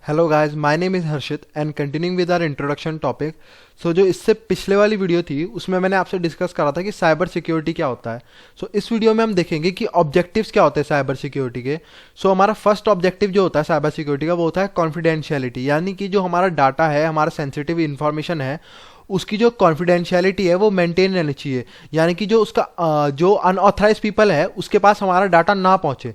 Hello guys, my name is Harshit and continuing with our introduction topic. So जो इससे पिछले वाली वीडियो थी उसमें मैंने आपसे डिस्कस करा था कि साइबर सिक्योरिटी क्या होता है। इस वीडियो में हम देखेंगे कि ऑब्जेक्टिव्स क्या होते हैं साइबर सिक्योरिटी के। हमारा फर्स्ट ऑब्जेक्टिव जो होता है साइबर सिक्योरिटी का वो होता है कॉन्फिडेंशियलिटी, यानी कि जो हमारा डाटा है, हमारा सेंसिटिव इन्फॉर्मेशन है, उसकी जो कॉन्फिडेंशियलिटी है वो मेंटेन रहनी चाहिए। यानी कि जो उसका जो अनऑथराइज पीपल है उसके पास हमारा डाटा ना पहुंचे।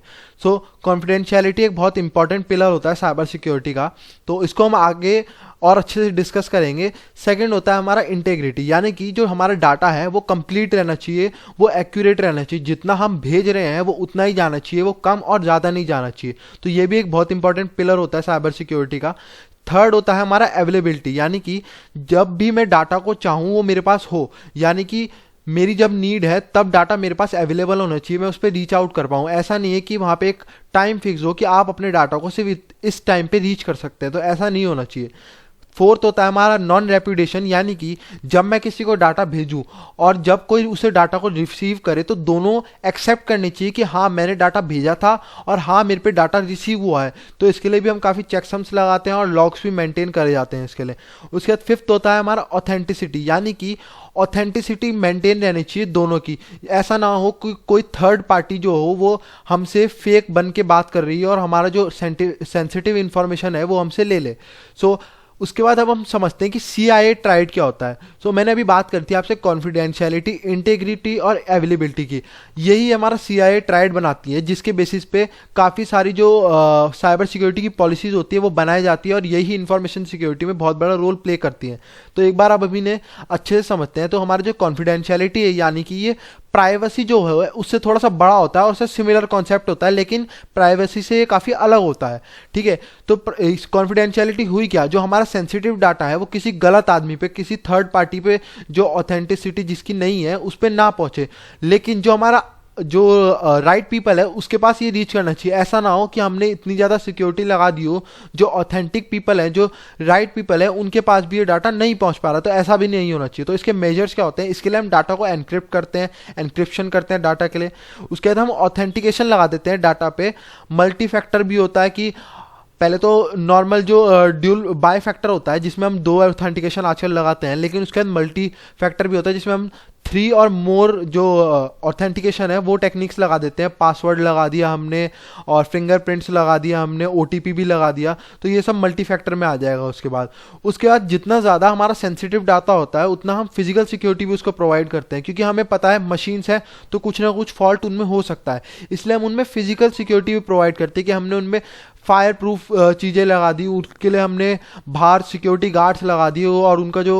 कॉन्फिडेंशियलिटी एक बहुत इंपॉर्टेंट पिलर होता है साइबर सिक्योरिटी का, तो इसको हम आगे और अच्छे से डिस्कस करेंगे। सेकंड होता है हमारा इंटेग्रिटी, यानी कि जो हमारा डाटा है वो कंप्लीट रहना चाहिए, वो एक्यूरेट रहना चाहिए। जितना हम भेज रहे हैं वो उतना ही जाना चाहिए, वो कम और ज़्यादा नहीं जाना चाहिए। तो ये भी एक बहुत इंपॉर्टेंट पिलर होता है साइबर सिक्योरिटी का। थर्ड होता है हमारा अवेलेबिलिटी, यानी कि जब भी मैं डाटा को चाहूँ वो मेरे पास हो, यानी कि मेरी जब नीड है तब डाटा मेरे पास अवेलेबल होना चाहिए, मैं उस पर रीच आउट कर पाऊँ। ऐसा नहीं है कि वहाँ पे एक टाइम फिक्स हो कि आप अपने डाटा को सिर्फ इस टाइम पे रीच कर सकते हैं, तो ऐसा नहीं होना चाहिए। फोर्थ होता है हमारा नॉन रेप्यूटेशन, यानी कि जब मैं किसी को डाटा भेजूं और जब कोई उसे डाटा को रिसीव करे तो दोनों एक्सेप्ट करनी चाहिए कि हाँ मैंने डाटा भेजा था और हाँ मेरे पे डाटा रिसीव हुआ है। तो इसके लिए भी हम काफ़ी चेकसम्स लगाते हैं और लॉग्स भी मेंटेन करे जाते हैं इसके लिए। उसके बाद फिफ्थ होता है हमारा ऑथेंटिसिटी, यानी कि ऑथेंटिसिटी मेंटेन रहनी चाहिए दोनों की। ऐसा ना हो कि कोई थर्ड पार्टी जो हो वो हमसे फेक बन के बात कर रही है और हमारा जो सेंसिटिव इंफॉर्मेशन है वो हमसे ले ले। उसके बाद अब हम समझते हैं कि CIA ट्राइड क्या होता है। मैंने अभी बात करी थी आपसे कॉन्फिडेंशियलिटी, इंटेग्रिटी और अवेलेबिलिटी की। यही हमारा CIA ट्राइड बनाती है, जिसके बेसिस पे काफ़ी सारी जो साइबर सिक्योरिटी की पॉलिसीज होती है वो बनाई जाती है और यही इंफॉर्मेशन सिक्योरिटी में बहुत बड़ा रोल प्ले करती है। तो एक बार आप अभी ने अच्छे से समझते हैं। तो हमारा जो कॉन्फिडेंशियलिटी है, यानी कि ये प्राइवेसी जो है उससे थोड़ा सा बड़ा होता है और उससे सिमिलर कॉन्सेप्ट होता है, लेकिन प्राइवेसी से ये काफ़ी अलग होता है। ठीक है, तो कॉन्फिडेंशियलिटी हुई क्या, जो हमारा सेंसिटिव डाटा है वो किसी गलत आदमी पे, किसी थर्ड पार्टी पे जो ऑथेंटिसिटी जिसकी नहीं है उस पर ना पहुंचे, लेकिन जो हमारा जो राइट पीपल है उसके पास ये रीच करना चाहिए। ऐसा ना हो कि हमने इतनी ज़्यादा सिक्योरिटी लगा दी हो, जो ऑथेंटिक पीपल है, जो राइट पीपल है, उनके पास भी ये डाटा नहीं पहुंच पा रहा। तो ऐसा भी नहीं होना चाहिए। तो इसके मेजर्स क्या होते हैं, इसके लिए हम डाटा को एनक्रिप्ट करते हैं, एनक्रिप्शन करते हैं डाटा के लिए। उसके बाद हम ऑथेंटिकेशन लगा देते हैं डाटा पे। मल्टी फैक्टर भी होता है कि पहले तो नॉर्मल जो ड्यूल बाई फैक्टर होता है जिसमें हम 2 ऑथेंटिकेशन आजकल लगाते हैं, लेकिन उसके बाद मल्टी फैक्टर भी होता है जिसमें हम 3 और मोर जो ऑथेंटिकेशन है वो टेक्निक्स लगा देते हैं। पासवर्ड लगा दिया हमने और फिंगरप्रिंट्स लगा दिया हमने, OTP भी लगा दिया, तो ये सब मल्टी फैक्टर में आ जाएगा। उसके बाद जितना ज़्यादा हमारा सेंसिटिव डाटा होता है उतना हम फिजिकल सिक्योरिटी भी उसको प्रोवाइड करते हैं, क्योंकि हमें पता है मशीन्स है तो कुछ ना कुछ फॉल्ट उनमें हो सकता है, इसलिए हम उनमें फिजिकल सिक्योरिटी भी प्रोवाइड करते हैं कि हमने उनमें फायर प्रूफ चीज़ें लगा दी, उसके लिए हमने बाहर सिक्योरिटी गार्ड्स लगा दिए और उनका जो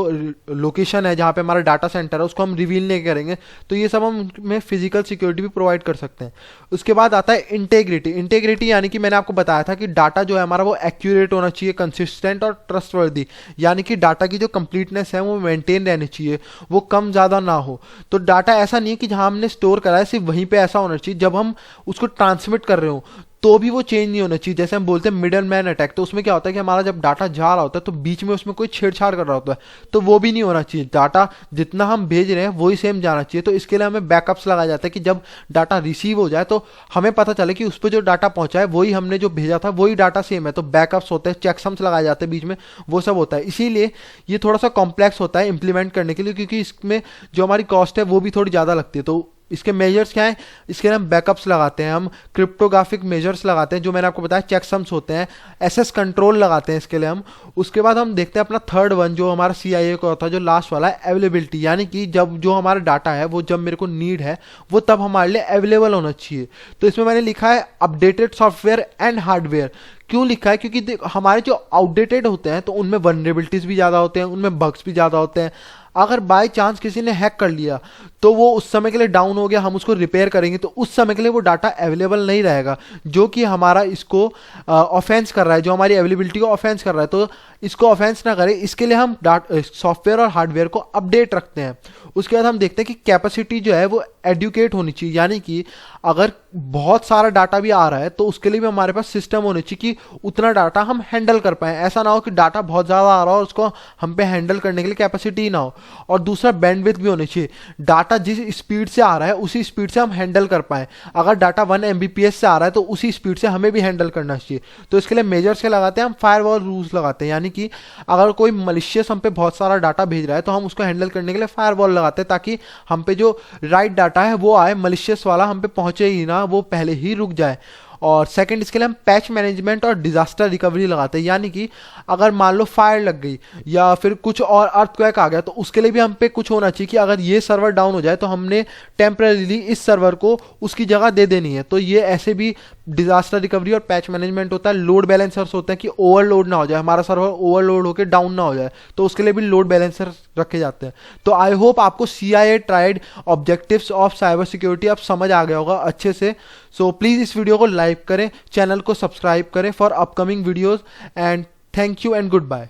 लोकेशन है जहाँ पे हमारा डाटा सेंटर है उसको हम रिवील नहीं करेंगे। तो ये सब हम उनमें फिजिकल सिक्योरिटी भी प्रोवाइड कर सकते हैं। उसके बाद आता है इंटेग्रिटी। इंटेग्रिटी यानी कि मैंने आपको बताया था कि डाटा जो है हमारा वो एक्यूरेट होना चाहिए, कंसिस्टेंट और ट्रस्टवर्दी, यानी कि डाटा की जो कंप्लीटनेस है वो मेंटेन रहनी चाहिए, वो कम ज़्यादा ना हो। तो डाटा ऐसा नहीं है कि जहाँ हमने स्टोर करा है सिर्फ वहीं पर ऐसा होना चाहिए, जब हम उसको ट्रांसमिट कर रहे हो तो भी वो चेंज नहीं होना चाहिए। जैसे हम बोलते हैं मिडल मैन अटैक, तो उसमें क्या होता है कि हमारा जब डाटा जा रहा होता है तो बीच में उसमें कोई छेड़छाड़ कर रहा होता है, तो वो भी नहीं होना चाहिए। डाटा जितना हम भेज रहे हैं वही सेम जाना चाहिए। तो इसके लिए हमें बैकअप्स लगाया जाता है कि जब डाटा रिसीव हो जाए तो हमें पता चले कि उस पर जो डाटा पहुंचा है वही हमने जो भेजा था वही डाटा सेम है। तो बैकअप्स होते हैं, चेकसम्स लगाए जाते हैं बीच में, वो सब होता है। इसीलिए ये थोड़ा सा कॉम्प्लेक्स होता है इंप्लीमेंट करने के लिए, क्योंकि इसमें जो हमारी कॉस्ट है वो भी थोड़ी ज़्यादा लगती है। तो इसके मेजर्स क्या हैं, इसके लिए हम बैकअप्स लगाते हैं, हम क्रिप्टोग्राफिक मेजर्स लगाते हैं, जो मैंने आपको बताया चेकसम्स होते हैं, SS कंट्रोल लगाते हैं इसके लिए हम। उसके बाद हम देखते हैं अपना थर्ड वन जो हमारा CIA का होता है, जो लास्ट वाला है अवेलेबिलिटी, यानी कि जब जो हमारा डाटा है वो जब मेरे को नीड है वो तब हमारे लिए अवेलेबल होना चाहिए। तो इसमें मैंने लिखा है अपडेटेड सॉफ्टवेयर एंड हार्डवेयर। क्यों लिखा है, क्योंकि हमारे जो आउटडेटेड होते हैं तो उनमें वनरेबिलिटीज भी ज़्यादा होते हैं, उनमें बग्स भी ज़्यादा होते हैं। अगर बाय चांस किसी ने हैक कर लिया तो वो उस समय के लिए डाउन हो गया, हम उसको रिपेयर करेंगे तो उस समय के लिए वो डाटा अवेलेबल नहीं रहेगा, जो कि हमारा इसको ऑफेंस कर रहा है, जो हमारी अवेलेबिलिटी को ऑफेंस कर रहा है। तो इसको ऑफेंस ना करे इसके लिए हम सॉफ्टवेयर और हार्डवेयर को अपडेट रखते हैं। उसके बाद हम देखते हैं कि कैपेसिटी जो है वो एडुकेट होनी चाहिए, यानी कि अगर बहुत सारा डाटा भी आ रहा है तो उसके लिए भी हमारे पास सिस्टम होनी चाहिए कि उतना डाटा हम हैंडल कर पाएँ। ऐसा ना हो कि डाटा बहुत ज़्यादा आ रहा हो और उसको हम पे हैंडल करने के लिए कैपेसिटी ना हो। और दूसरा बैंडविड्थ भी होनी चाहिए, डाटा जिस स्पीड से आ रहा है उसी स्पीड से हम हैंडल कर पाएँ। अगर डाटा 1 Mbps से आ रहा है तो उसी स्पीड से हमें भी हैंडल करना चाहिए। तो इसके लिए मेजर्स क्या लगाते हैं, हम फायरवॉल रूल्स लगाते हैं, यानी कि अगर कोई मलिशियस हम पे बहुत सारा डाटा भेज रहा है तो हम उसको हैंडल करने के लिए फायरवॉल लगाते हैं, ताकि हम पे जो राइट डाटा है वो आए, मलिशियस वाला हम पे पहुंचे ही ना, वो पहले ही रुक जाए। और सेकंड इसके लिए हम पैच मैनेजमेंट और डिजास्टर रिकवरी लगाते हैं, यानी कि अगर मान लो फायर लग गई या फिर कुछ और अर्थक्वेक आ गया तो उसके लिए भी हम पे कुछ होना चाहिए कि अगर ये सर्वर डाउन हो जाए तो हमने टेम्परेरीली इस सर्वर को उसकी जगह दे देनी है। तो ये ऐसे भी डिजास्टर रिकवरी और पैच मैनेजमेंट होता है। लोड बैलेंसर्स होते हैं कि ओवरलोड ना हो जाए, हमारा सर्वर ओवरलोड होकर डाउन ना हो जाए, तो उसके लिए भी लोड बैलेंसर रखे जाते हैं। तो आई होप आपको CIA triad objectives of cyber security अब समझ आ गया होगा अच्छे से। सो प्लीज़ इस वीडियो को लाइक करें, चैनल को सब्सक्राइब करें for upcoming videos, and thank you and good bye.